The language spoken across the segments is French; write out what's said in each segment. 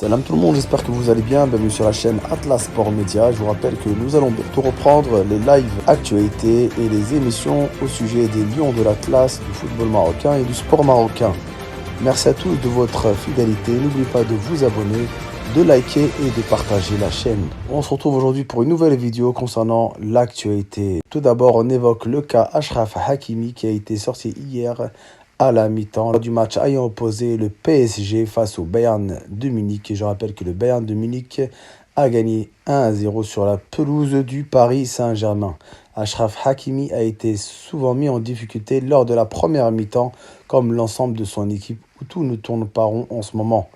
Salam tout le monde, j'espère que vous allez bien, bienvenue sur la chaîne Atlas Sport Media. Je vous rappelle que nous allons bientôt reprendre les lives actualités et les émissions au sujet des Lions de l'Atlas, du football marocain et du sport marocain. Merci à tous de votre fidélité, n'oubliez pas de vous abonner, de liker et de partager la chaîne. On se retrouve aujourd'hui pour une nouvelle vidéo concernant l'actualité. Tout d'abord, on évoque le cas Achraf Hakimi qui a été sorti hier à la mi-temps lors du match ayant opposé le PSG face au Bayern de Munich. Et je rappelle que le Bayern de Munich a gagné 1-0 sur la pelouse du Paris Saint-Germain. Achraf Hakimi a été souvent mis en difficulté lors de la première mi-temps, comme l'ensemble de son équipe où tout ne tourne pas rond en ce moment.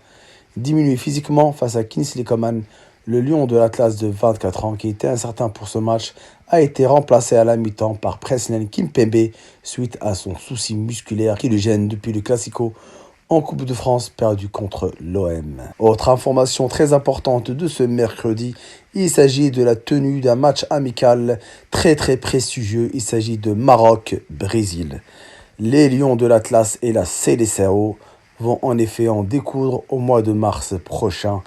Diminué physiquement face à Kingsley Coman, le Lion de l'Atlas de 24 ans, qui était incertain pour ce match, a été remplacé à la mi-temps par Presnel Kimpembe suite à son souci musculaire qui le gêne depuis le Classico en Coupe de France perdu contre l'OM. Autre information très importante de ce mercredi, il s'agit de la tenue d'un match amical très prestigieux. Il s'agit de Maroc-Brésil. Les Lions de l'Atlas et la Seleção vont en effet en découdre au mois de mars prochain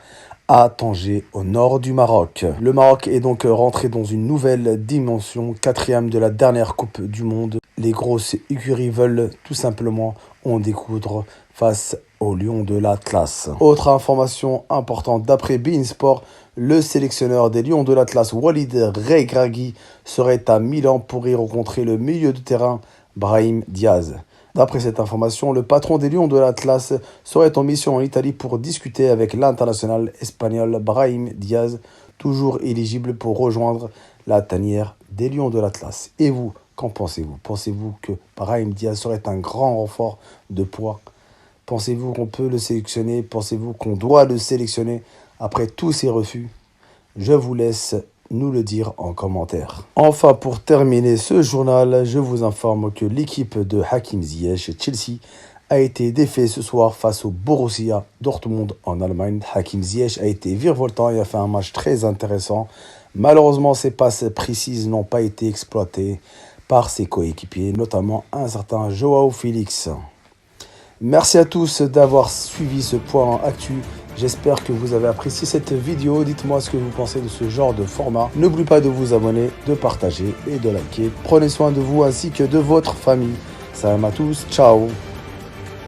à Tanger, au nord du Maroc. Le Maroc est donc rentré dans une nouvelle dimension, quatrième de la dernière Coupe du Monde. Les grosses écuries veulent tout simplement en découdre face aux Lions de l'Atlas. Autre information importante, d'après beIN Sport, le sélectionneur des Lions de l'Atlas, Walid Regragui, serait à Milan pour y rencontrer le milieu de terrain Brahim Diaz. D'après cette information, le patron des Lions de l'Atlas serait en mission en Italie pour discuter avec l'international espagnol Brahim Diaz, toujours éligible pour rejoindre la tanière des Lions de l'Atlas. Et vous, qu'en pensez-vous? Pensez-vous que Brahim Diaz serait un grand renfort de poids? Pensez-vous qu'on peut le sélectionner? Pensez-vous qu'on doit le sélectionner après tous ces refus? Je vous laisse nous le dire en commentaire. Enfin, pour terminer ce journal, je vous informe que l'équipe de Hakim Ziyech, Chelsea, a été défait ce soir face au Borussia Dortmund en Allemagne. Hakim Ziyech a été virevoltant et a fait un match très intéressant. Malheureusement, ses passes précises n'ont pas été exploitées par ses coéquipiers, notamment un certain Joao Félix. Merci à tous d'avoir suivi ce point actu. J'espère que vous avez apprécié cette vidéo. Dites-moi ce que vous pensez de ce genre de format. N'oubliez pas de vous abonner, de partager et de liker. Prenez soin de vous ainsi que de votre famille. Salam à tous, ciao.